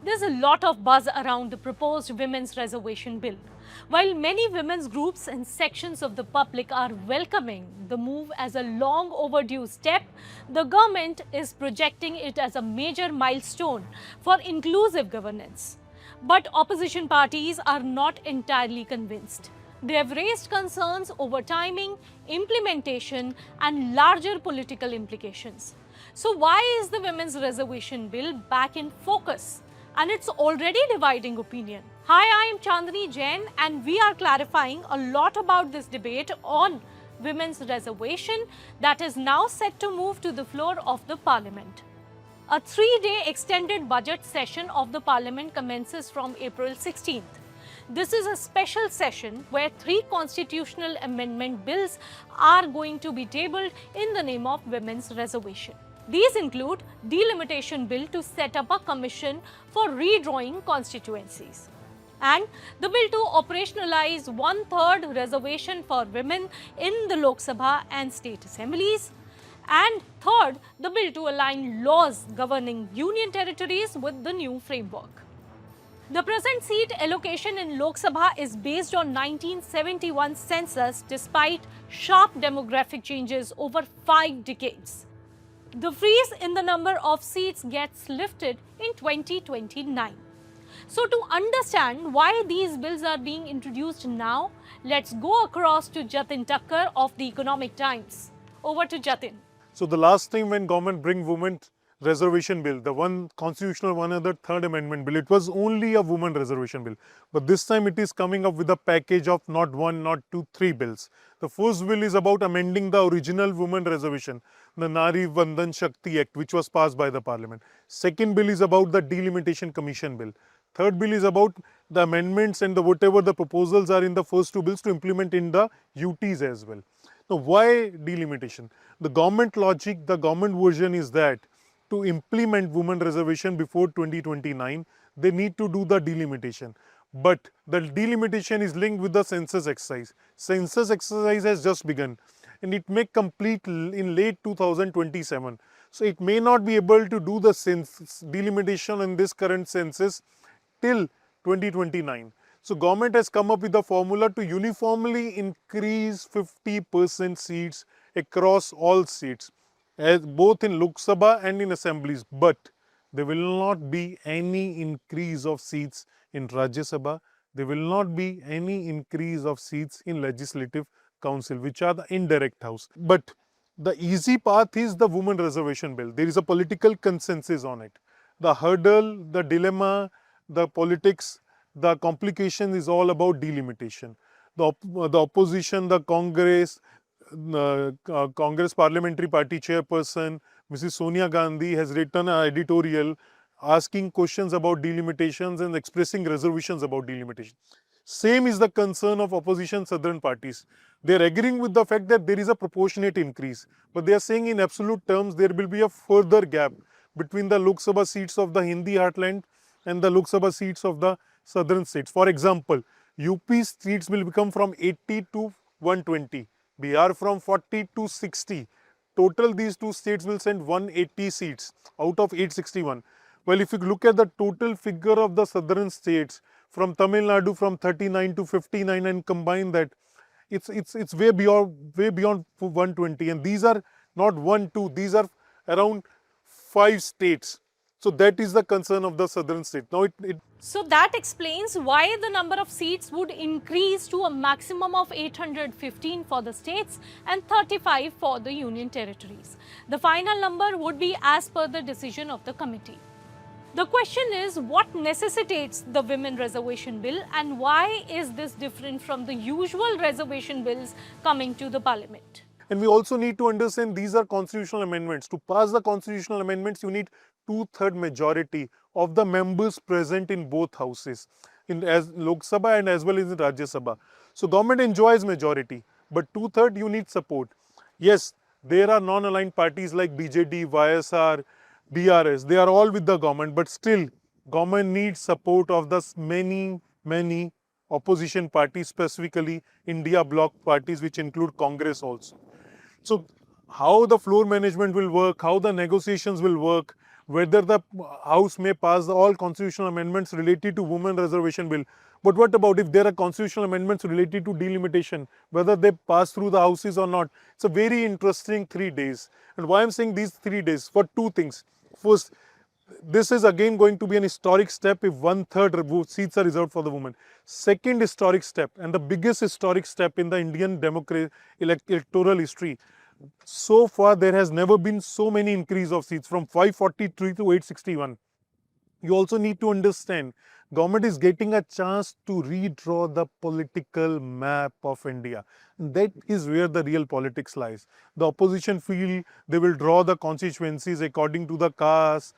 There's a lot of buzz around the proposed Women's Reservation Bill. While many women's groups and sections of the public are welcoming the move as a long overdue step, the government is projecting it as a major milestone for inclusive governance. But opposition parties are not entirely convinced. They have raised concerns over timing, implementation, and larger political implications. So, why is the Women's Reservation Bill back in focus? And it's already dividing opinion. Hi, I am Chandani Jain, and we are clarifying a lot about this debate on women's reservation that is now set to move to the floor of the Parliament. A 3-day extended budget session of the Parliament commences from April 16th. This is a special session where 3 constitutional amendment bills are going to be tabled in the name of women's reservation. These include Delimitation Bill to set up a commission for redrawing constituencies, and the bill to operationalize 1/3 reservation for women in the Lok Sabha and state assemblies, and third, the bill to align laws governing union territories with the new framework. The present seat allocation in Lok Sabha is based on 1971 census despite sharp demographic changes over 5 decades. The freeze in the number of seats gets lifted in 2029. So to understand why these bills are being introduced now, let's go across to Jatin Takkar of the Economic Times. Over to Jatin. So the last time when government bring women reservation bill, the one constitutional one and the third amendment bill, it was only a women reservation bill. But this time it is coming up with a package of not one, not two, 3 bills. The first bill is about amending the original women reservation, the Nari Vandan Shakti Act, which was passed by the Parliament. Second bill is about the Delimitation Commission Bill. Third bill is about the amendments and whatever the proposals are in the first 2 bills to implement in the UTs as well. Now, why delimitation? The government logic, the government version is that to implement women reservation before 2029, they need to do the delimitation. But the delimitation is linked with the census exercise. Census exercise has just begun and it may complete in late 2027. So it may not be able to do the delimitation in this current census till 2029. So government has come up with a formula to uniformly increase 50% seats across all seats, as both in Lok Sabha and in assemblies, but there will not be any increase of seats in Rajya Sabha. There will not be any increase of seats in Legislative Council, which are the indirect house. But the easy path is the women reservation bill. There is a political consensus on it. The hurdle, the dilemma, the politics, the complication is all about delimitation. The opposition, the Congress, Congress Parliamentary Party chairperson, Mrs. Sonia Gandhi, has written an editorial asking questions about delimitations and expressing reservations about delimitation. Same is the concern of opposition southern parties. They are agreeing with the fact that there is a proportionate increase, but they are saying in absolute terms there will be a further gap between the Lok Sabha seats of the Hindi heartland and the Lok Sabha seats of the southern states. For example, UP seats will become from 80 to 120. Bihar from 40 to 60. Total these 2 states will send 180 seats out of 861. Well, if you look at the total figure of the southern states from Tamil Nadu from 39 to 59 and combine that, it's way beyond 120, and these are not 1, 2, these are around 5 states. So that is the concern of the southern state. Now So that explains why the number of seats would increase to a maximum of 815 for the states and 35 for the union territories. The final number would be as per the decision of the committee. The question is, what necessitates the women reservation bill and why is this different from the usual reservation bills coming to the Parliament? And we also need to understand these are constitutional amendments. To pass the constitutional amendments, you need 2/3 majority of the members present in both houses, as Lok Sabha and as well as in Rajya Sabha. So government enjoys majority, but 2/3 you need support. Yes, there are non-aligned parties like BJD, YSR, BRS. They are all with the government, but still government needs support of the many opposition parties, specifically India bloc parties, which include Congress also. So how the floor management will work, how the negotiations will work, whether the House may pass all constitutional amendments related to women reservation bill. But what about if there are constitutional amendments related to delimitation, whether they pass through the houses or not? It's a very interesting 3 days. And why I'm saying these 3 days? For two things. First, this is again going to be an historic step if 1/3 seats are reserved for the women. Second historic step, and the biggest historic step in the Indian electoral history. So far, there has never been so many increase of seats from 543 to 861. You also need to understand, government is getting a chance to redraw the political map of India. That is where the real politics lies. The opposition feel they will draw the constituencies according to the caste,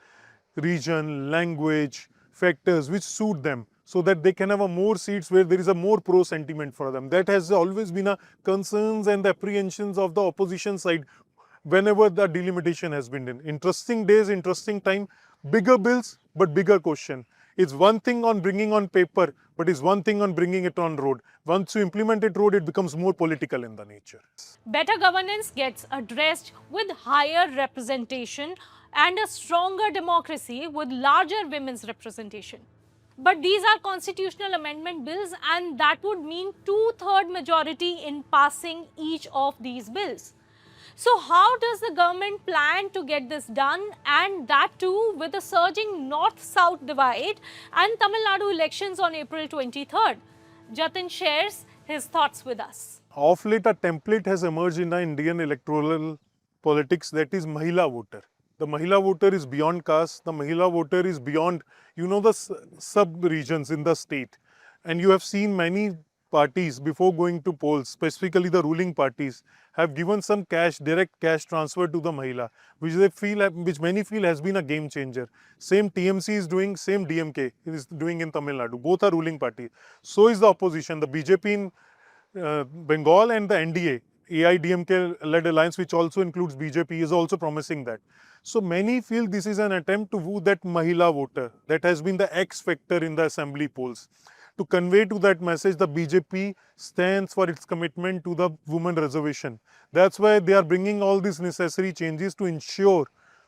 region, language, factors which suit them, so that they can have a more seats where there is a more pro sentiment for them. That has always been a concerns and the apprehensions of the opposition side whenever the delimitation has been in. Interesting days, interesting time, bigger bills, but bigger question. It's one thing on bringing on paper, but it's one thing on bringing it on road. Once you implement it road, it becomes more political in the nature. Better governance gets addressed with higher representation and a stronger democracy with larger women's representation. But these are constitutional amendment bills, and that would mean 2/3 majority in passing each of these bills. So how does the government plan to get this done, and that too with a surging north-south divide and Tamil Nadu elections on April 23rd? Jatin shares his thoughts with us. Of late, a template has emerged in the Indian electoral politics, that is Mahila voter. The Mahila voter is beyond caste, the Mahila voter is beyond, the sub-regions in the state. And you have seen many parties before going to polls, specifically the ruling parties, have given some cash, direct cash transfer to the Mahila, which many feel has been a game changer. Same TMC is doing, same DMK is doing in Tamil Nadu. Both are ruling parties. So is the opposition, the BJP in Bengal and the NDA, AIDMK-led alliance, which also includes BJP, is also promising that. So many feel this is an attempt to woo that Mahila voter that has been the X factor in the assembly polls. To convey to that message, the BJP stands for its commitment to the women reservation. That's why they are bringing all these necessary changes to ensure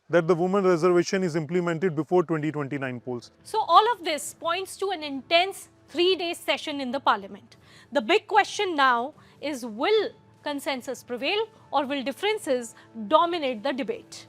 that the women reservation is implemented before 2029 polls. So all of this points to an intense 3-day session in the parliament. The big question now is, will consensus prevail or will differences dominate the debate?